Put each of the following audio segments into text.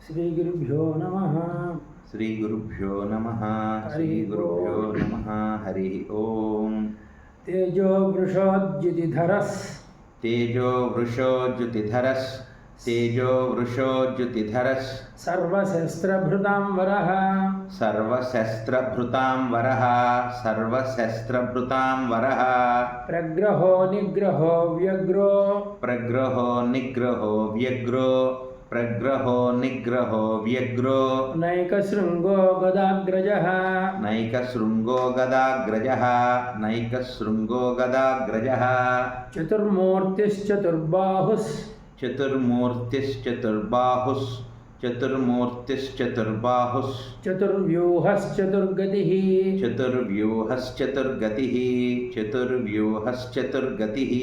శ్రీగురుభ్యో నమః. శ్రీగురుభ్యో నమః. శ్రీగురుభ్యో నమః. హరి ఓం. తేజో వృషోద్యుతిధరస్ తేజో వృషోజ్యుతిధరస్. తేజో వృషోజ్యుతిధరస్. సర్వశస్త్రభృతాం వరః సర్వశస్త్రభృతాం వరః. సర్వశస్త్రభృతాం వరః. ప్రగ్రహో నిగ్రహో వ్యగ్రో ప్రగ్రహో నిగ్రహో వ్యగ్రో. ప్రగ్రహో నిగ్రహో వ్యగ్రో. నైకశృంగో గదాగ్రజః నైకశృంగో గదాగ్రజః. నైకశృంగో గదాగ్రజః. చతుర్మూర్తిశ్చతుర్బాహుస్ చతుర్మూర్తిశ్చతుర్బాహుస్. చతుర్మూర్తిశ్చతుర్బాహుస్. చతుర్వ్యూహశ్చతుర్గతిః చతుర్వ్యూహశ్చతుర్గతిః. చతుర్వ్యూహశ్చతుర్గతిః.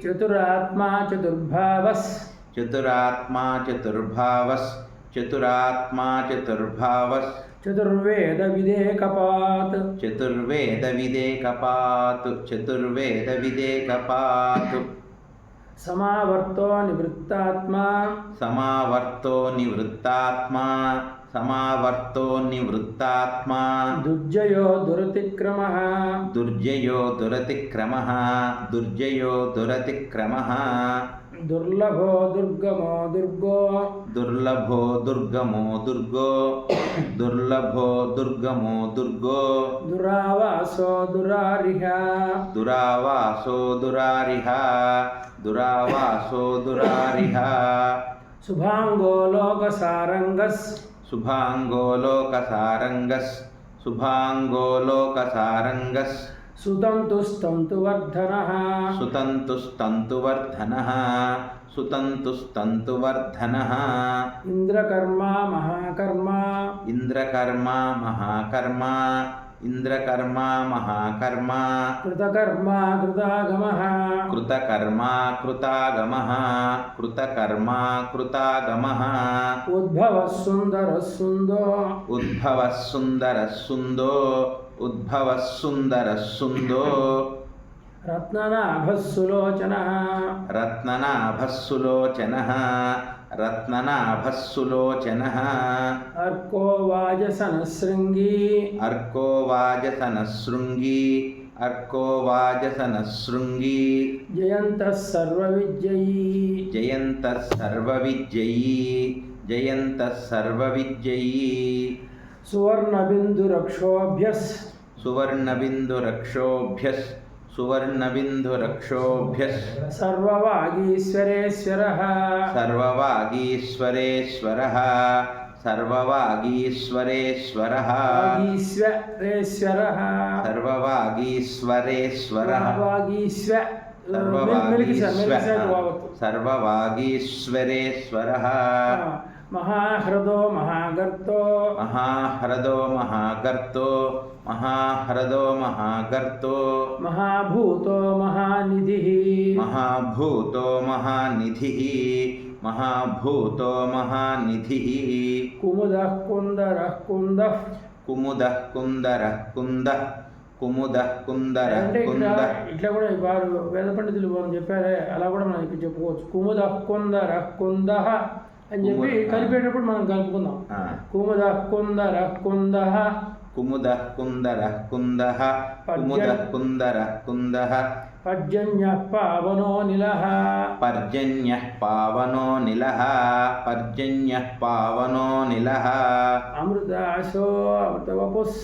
చతురాత్మా చతుర్భావస్ చతురాత్మా చతుర్భావస్. చతురాత్మా చతుర్భావస్. చతుర్వేద విదేకపాత్ చతుర్వేద విదేకపాత్. చతుర్వేద విదేకపాత్. సమావర్తో నివృత్తాత్మా సమావర్తో నివృత్తాత్మా. సమావర్తో నివృత్తాత్మా. దుర్జయో దురతిక్రమః దుర్జయో దురతిక్రమః. దుర్జయో దురతిక్రమః. దుర్లభో దుర్గమో దుర్గో దుర్లభో దుర్గమో దుర్గో. దుర్లభో దుర్గమో దుర్గో. దురావాసో దురారిహ దురావాసో దురారిహ. దురావాసో దురారిహ. శుభాంగో లోకసారంగస్ శుభాంగో లోకసారంగస్. శుభాంగో లోకసారంగస్. సుతంతుస్తంతువర్ధనః సుతంతుస్తంతువర్ధనః. సుతంతుస్తంతువర్ధనః. ఇంద్రకర్మా మహాకర్మా ఇంద్రకర్మా మహాకర్మా. ఇంద్రకర్మా మహాకర్మా. కృతకర్మా కృతాగమః కృతకర్మా కృతాగమః. కృతకర్మా కృతాగమః. ఉద్భవః సుందరః సుందో ఉద్భవః సుందరః సుందో. ఉద్భవః సుందరః సుందో. రత్ననాభః సులోచనః రత్ననాభః సులోచనః. రత్ననాభః సులోచనః. అర్కో వాజసనః శృంగీ అర్కో వాజసనః శృంగీ. అర్కో వాజసనః శృంగీ. జయంతః సర్వవిద్యయీ జయంతః సర్వవిద్యయీ. జయంతః సర్వవిద్యయీ. సువర్ణబిందురక్షోభ్యస్ సువర్ణబిందురక్షోభ్యస్. సువర్ణబిందురక్షోభ్యస్. సర్వవాగీశ్వరేశ్వరః సర్వవాగీశ్వరేశ్వరః. సర్వవాగీశ్వరేశ్వరః. వాగీశ్వరేశ్వరః సర్వవాగీశ్వరేశ్వరః. సర్వవాగీశ్వరేశ్వరః. మహాహృదో మహాగర్తో మహాహ్రదో మహాగర్తో. మహాహ్రదో మహాగర్తో. మహాభూతో మహానిధిః మహాభూతో మహానిధిః. మహాభూతో మహానిధిః. కుముదః కుందరః కుందః కుముదః కుందరః కుందః. కుముదః కుందరః అంటే కుందః. ఇట్లా కూడా వారు వేద పండితులు మనం చెప్పారే అలా కూడా మనం ఇక్కడ చెప్పుకోవచ్చు. కుముదః కుందరః కుందః అని చెప్పి కలిపేటప్పుడు మనం కలుపుకుందాం. కుముదః కుందరః కుందః. కుముదః కుందరః కుందః. కుముదః కుందరః కుందః. పర్జన్యః పావనో నిలః పర్జన్యః పావనో నిలః. పర్జన్యః పావనో నిలః. అమృతాశో అమృతవపుస్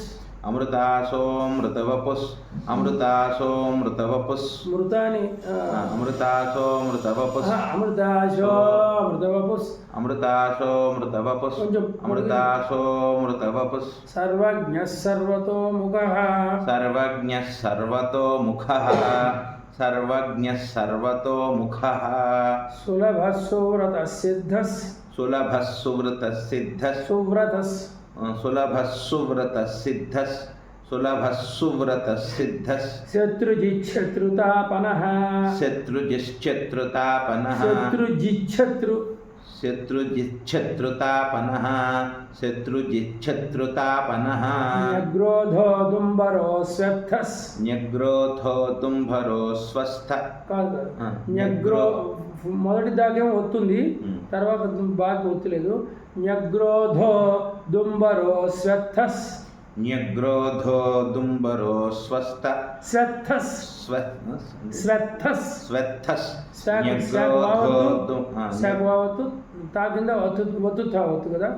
అమృతాసో మృతవపుస్. అమృతాసో మృతవపుస్. మృతాని అమృతాసో మృతవపుస్. అమృతాశో అమృతవపుస్. అమృతాసో మృతవపుస్. కొంచెం అమృతాసో మృతవపుస్. సర్వజ్ఞః సర్వతోముఖః సర్వజ్ఞః సర్వతోముఖః. సర్వజ్ఞః సర్వతోముఖః. సులభः సువ్రతः సిద్ధः సులభः సువృతः సిద్ధः. సువ్రతः సులభः సువ్రతः సిద్ధः. సులభः సువ్రతः సిద్ధः. శత్రుజిచ్ఛత్రుతాపనః శత్రుజిశ్చత్రుతాపనః. శత్రుజిచ్ఛత్రుతాపనః. శత్రుజిచ్ఛత్రుతాపనః. న్యగ్రోధో దుంబరో స్వస్థః న్యగ్రోధో తుంభరో స్వస్థ. న్యగ్రో మొదటి దాకేమో ఒత్తుంది, తర్వాత బాగా ఒత్తులేదు. న్యగ్రోధో దుంబరో స్వెత్తస్. న్యగ్రోధో దుంబరో స్వస్థ. స్వెత్తస్. స్వెత్తస్. స్వెత్తస్. శాఖవావత్తు తా కింద ఒత్తుతా ఒత్తు కదా.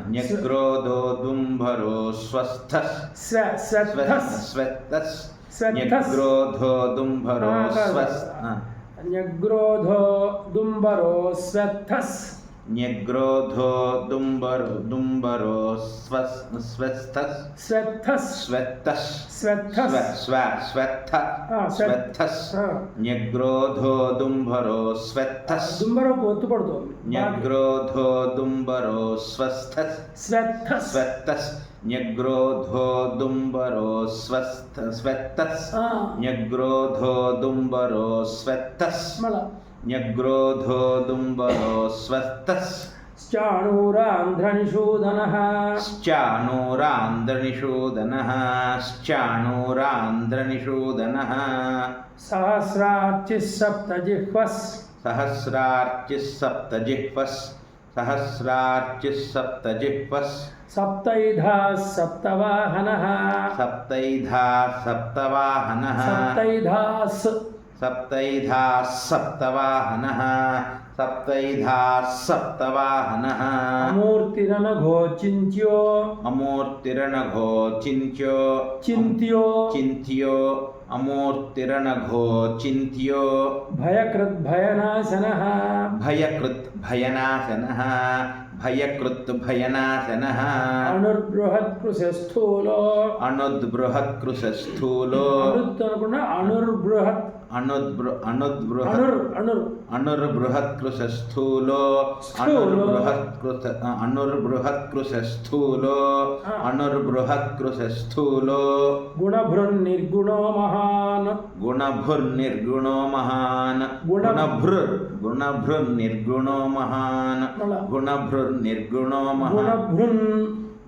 న్యగ్రోధో దుంబరో స్వస్థస్. స్వెత్తస్. స్వెత్తస్. స్వెత్తస్. న్యగ్రోధో దుంబరో స్వస్థ. న్యగ్రోధో దుంబరో స్వెత్తస్. న్యగ్రోధో దుంబరో స్వస్థస్. స్వెత్తస్. స్వెత్తస్. స్వెత్తస్. స్వెత్తస్. న్యగ్రోధో దుంబరో స్వెత్తస్. దుంబరోకు ఒత్తు పడుతుంది. న్యగ్రోధో దుంబరో స్వస్థస్. స్వెత్తస్. స్వెత్తస్. న్యగ్రోధో దుంబరో స్వెత్తస్. న్యగ్రోధో దుంబరో స్వెత్తస్. మళ్ళా న్యగ్రోధో దుంబరో స్వస్థస్. శ్చాణూరాంధ్రనిషూదనః. శ్చాణూరాంధ్రనిషూదనః. శ్చాణూరాంధ్రనిషూదనః. సహస్రార్చిః సప్తజిహ్వస్. సహస్రార్చిః సప్తజిహ్వస్. సహస్రార్చిః సప్తజిహ్వస్. సప్తైధాః సప్తవాహనః. సప్తైధాః సప్తవాహనః. సప్తైధాస్. సప్తైధాః సప్తవాహనః. సప్తైధాః సప్తవాహనః. అమూర్తిరనఘో చింత్యో. అమూర్తిరనఘో చింత్యో. చింత్యో. చింత్యో. అమూర్తిరనఘో చింత్యో. భయకృత్ భయనాశనః. భయకృత్ భయనాశనః. భయకృత్ భయనాశనః. అణుర్బృహత్కృశస్థూలో. అణుద్బృహత్కృశస్థూలో. అణుత్ అనుకున్నా అణుర్బృహత్. అణుర్బృహత్కృశస్థూలో. అణుర్బృహత్కృశస్థూలో. అణుర్బృహత్కృశస్థూలో. గుణభృన్నిర్గుణో మహాన్. గుణభృన్నిర్గుణో మహాన్. గుణభృన్నిర్గుణో మహాన్. గుణభృన్నిర్గుణో మహాన్. గుణభృన్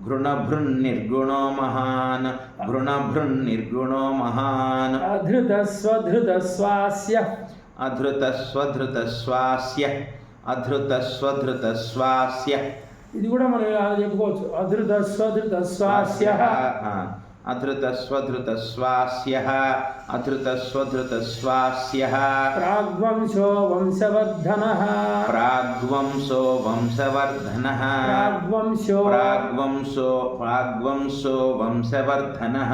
గుణభృన్నిర్గుణో మహాన్. గుణభృన్నిర్గుణో మహాన్. అధృతస్వధృతస్వాస్య. అధృతస్వధృతస్వాస్య. అధృతస్వధృతస్వాస్య. ఇది కూడా మనం ఇలా చెప్పుకోవచ్చు. అధృతస్వధృతస్వాస్య. అధృతస్వధృతస్వాస్య. అధృతస్వధృతస్వాస్య. ప్రాగ్వంశో వంశవర్ధనః. ప్రాగ్వంశో వంశవర్ధనః. ప్రాగ్వంశో. ప్రాగ్వంశో వంశవర్ధనః.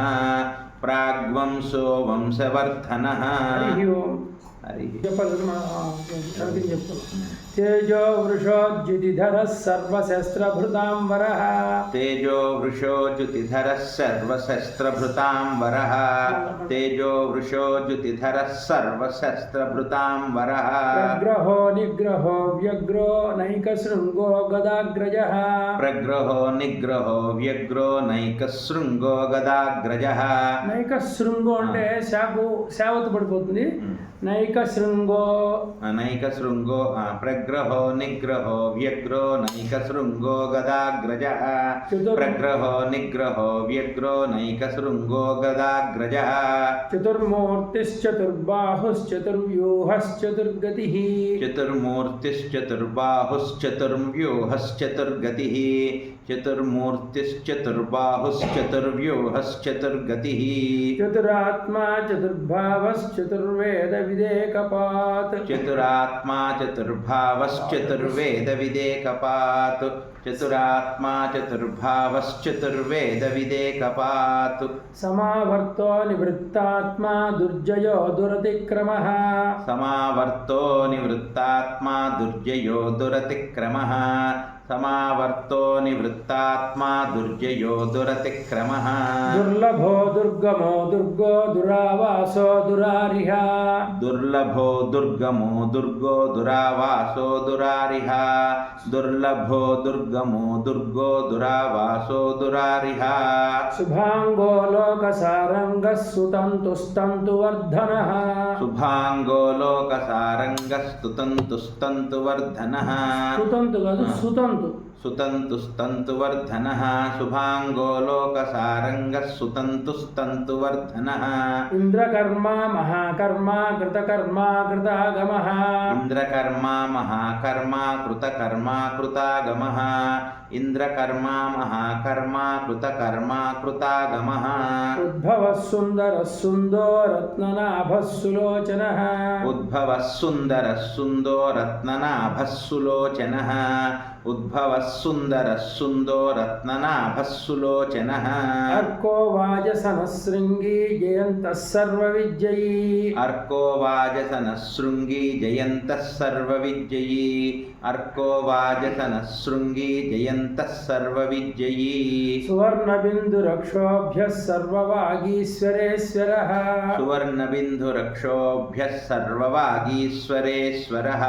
ప్రాగ్వంశో వంశవర్ధనః. హరి ఓం. హరి. చెప్పాలి చెప్తున్నాం. తేజో వృషోజ్యుతిధర సర్వశస్త్రభృతాంబరః. తేజో వృషోజ్యుతిధరః సర్వశస్త్రభృతాంబరః. తేజో వృషోజ్యుతిధరః సర్వశస్త్రభృతాంబరః. ప్రగ్రహో నిగ్రహో వ్యగ్రో నైకశృంగో గదాగ్రజః. ప్రగ్రహో నిగ్రహో వ్యగ్రో నైకశృంగో గదాగ్రజః. నైకశృంగో అంటే శావత్ పడిపోతుంది. నైకశృంగో. నైకశృంగో. ప్రగ్రహో నిగ్రహో వ్యగ్రో నైకశృంగో గదాగ్రజః. ప్రగ్రహో నిగ్రహో వ్యగ్రో నైకశృంగో గదాగ్రజః. చతుర్మూర్తిశ్చతుర్బాహుశ్చతుర్వ్యూహశ్చతుర్గతిః. చతుర్మూర్తిశ్చతుర్బాహుశ్చతుర్వ్యూహశ్చతుర్గతిః. చతుర్మూర్తిశ్చతుర్బాహుశ్చతుర్వ్యూహశ్చతుర్గతిః. చతురాత్మా చతుర్భావశ్చతుర్వేద విదేకపాత్. చతురాత్మా చతుర్భావశ్చతుర్వేద విదేకపాత్. చతురాత్మా చతుర్భావశ్చతుర్వేద విదేకపాత్. సమావర్తో నివృత్తాత్మా దుర్జయో దురతిక్రమః. సమావర్తో నివృత్తాత్మా దుర్జయో దురతిక్రమః. సమావర్తో నివృత్తాత్మా దుర్జయో దురతిక్రమః. దుర్లభో దుర్గమో దుర్గో దురావాసో దురారిహ. దుర్లభో దుర్గమో దుర్గో దురావాసో దురారిహ. దుర్లభో దుర్గమో దుర్గో దురావాసో దురారిహ. శుభాంగో లోకసారంగః సుతంతుస్తంతువర్ధనః. శుభాంగో లోకసారంగస్తుతంతుస్తంతువర్ధనః. సుతంతు కాదు సుతంతు. సుతంతుస్తంతువర్ధనః. శుభాంగో లోకసారంగస్తుతంతుస్తంతువర్ధనః. ఇంద్రకర్మ మహాకర్మ कृतकर्मा कृतागमः इंद्रकर्मा महाकर्मा कृतकर्मा कृतागमः इंद्रकर्मा महाकर्मा कृतकर्मा कृतागमः उद्भवः सुन्दरः सुन्दो रत्ननाभः सुलोचनः उद्भवः सुन्दरः सुन्दो रत्ननाभः सुलोचनः उद्भवः सुन्दरः सुन्दो रत्ननाभः सुलोचनः अर्को वाजसनः शृङ्गी जयन्तः सर्वविजयी अर्को वाजसनः शृङ्गी जयन्तः सर्वविजयी अर्को वाजसनः शृङ्गी जयन्तः सर्वविजयी सुवर्णबिन्दुरक्षोभ्यः सर्ववागीश्वरेश्वरः सुवर्णबिन्दुरक्षोभ्यः सर्ववागीश्वरेश्वरः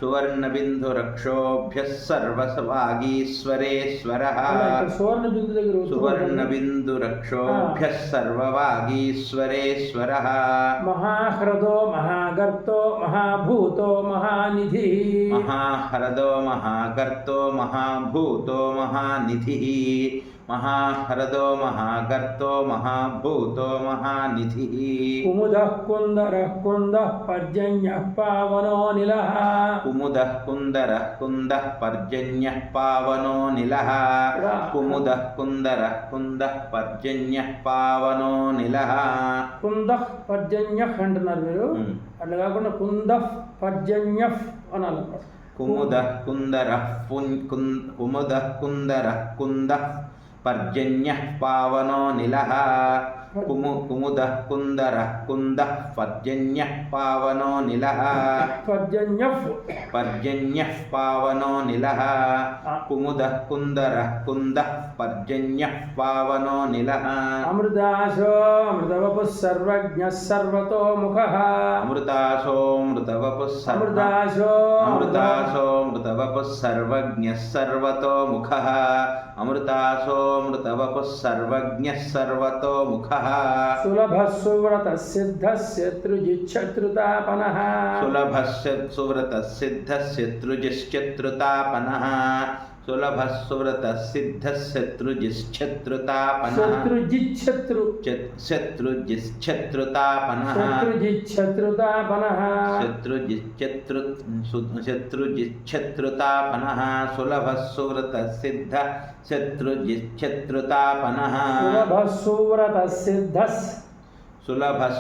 सुवर्णबिन्दुरक्षोभ्यः सर्ववागीश्वरेश्वरः सुवर्णबिन्दु దగ్గర सुवर्णबिन्दुरक्षोभ्यः सर्ववागीश्वरेश्वरः महाह्रदो महागर्तो महाभूतो महानिधिः महाह्रदो महागर्तो महाभूतो महानिधिः महाह्रदो महागर्तो महाभूतो महानिधिः कुमुदः कुन्दरः कुन्दः पर्जन्यः पावनो निलः कुमुदः कुन्दरः कुन्दः पर्जन्यः पावनो निलः कुमुदः कुन्दरः कुन्दः पर्जन्यः पावनो निलः కుందః పర్జన్యః అంటున్నారు మీరు అట్లా కాకుండా కుందః పర్జన్యః అనాలి कुमुदः कुन्दरः कुमुदः कुन्दरः कुन्दः पर्जन्यः पावनो निलः कुमुदः कुन्दरः कुन्दः पर्जन्यः पावनो निलः पर्जन्यः पावनो निलः कुमुदः कुन्दरः कुन्दः पर्जन्यः पावनो निलः अमृताशो अमृतवपुः सर्वज्ञः सर्वतोमुखः अमृताशो मृतवपुः अमृताशो अमृताशो मृतवपुः सर्वज्ञः सर्वतोमुखः अमृताशो मृतवपुः सर्वज्ञः सर्वतोमुखः सुलभः सुव्रतः सिद्धः शत्रुजिच्छत्रुतापनः सुलभः सुव्रतः सिद्धः शत्रुजिश्चत्रुतापनः सुलभः सुव्रतः सिद्धः शत्रुजिश्चत्रुतापनः शत्रुजिश्चत्रुतापनः शत्रुजिच्छत्रुतापनः सुलभः सुव्रतः सिद्धः शत्रुजिच्छत्रुतापनः सुलभः सुव्रतः सिद्धः सुलभः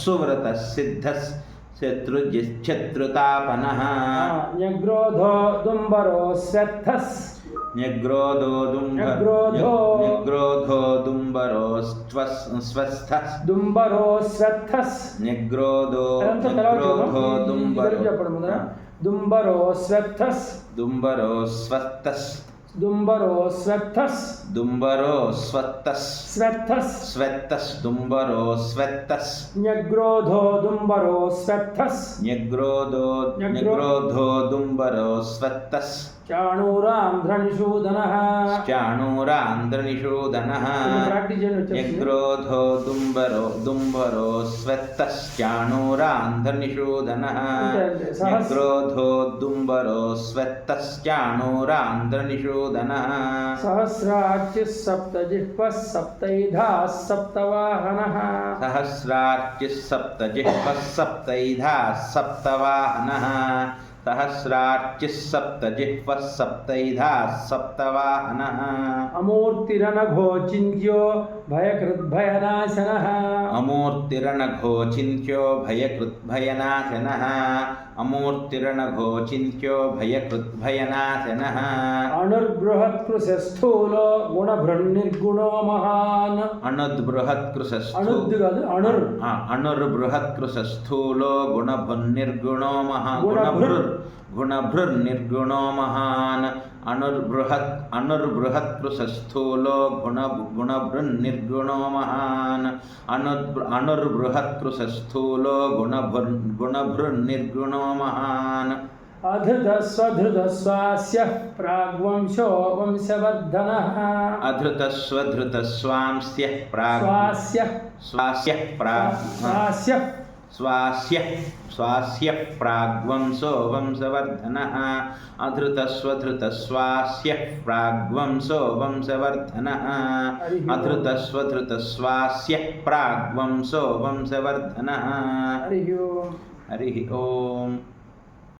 सुव्रतः सिद्धः शत्रुजिच्छत्रुतापनः न्यग्रोधो दुम्बरो स्वस्थः न्यग्रोधो दुम्बरो स्वस्थः दुम्बरो स्वस्थः न्यग्रोधो दुम्बरो दुम्बरो स्वस्थः दुम्बरो स्वस्तः दुम्बरो स्वस्थः दुम्बरो स्वत्तः स्वस्थः स्वत्तः दुम्बरो स्वत्तः न्यग्रोधो दुम्बरो स्वस्थः न्यग्रोधो दुम्बरो स्वत्तः चाणूरान्ध्रनिषूदनः न्यग्रोधो दुम्बरो स्वत्तः चाणूरान्ध्रनिषूदनः न्यग्रोधो दुम्बरो स्वत्तः चाणूरान्ध्रनिषूदनः सहस्रार्चिः सप्तजिह्वः सप्तैधाः सप्तवाहनः सहस्रार्चिः सप्तजिह्वः सप्तैधाः सप्तवाहनः सहस्रार्चिः सप्तजिह्वः सप्तैधाः सप्तवाहनः अमूर्तिरनघो चिन्त्यो भयकृद्भयनाशनः अमूर्तिरनघो चिन्त्यो भयकृद्भयनाशनः अमूर्तिरनघो चिन्त्यो भयकृद्भयनाशनः अणुर्बृहत्कृशस्थूलो गुणभृन्निर्गुणो महान् अणुर्बृहत्कृशस्थूलो गुणभृन्निर्गुणो महान् गुणभृन्निर्गुणो महान् अणुर्बृहत्कृशस्थूलो गुणभृन्निर्गुणो महान् अणुर्बृहत्कृशस्थूलो गुणभृन्निर्गुणो महान् अधृतस्वधृतस्वास्यः प्राग्वंशो वंशवर्धनः अधृतस्वधृतस्वांस्यः स्वास्य स्वास्य प्राग्वंसो वंशवर्धनः अधृतस्वधृतस्वास्य प्राग्वंसो वंशवर्धनः अधृतस्वधृतस्वास्य प्राग्वंसो वंशवर्धनः हरि ओम हरिः ओम्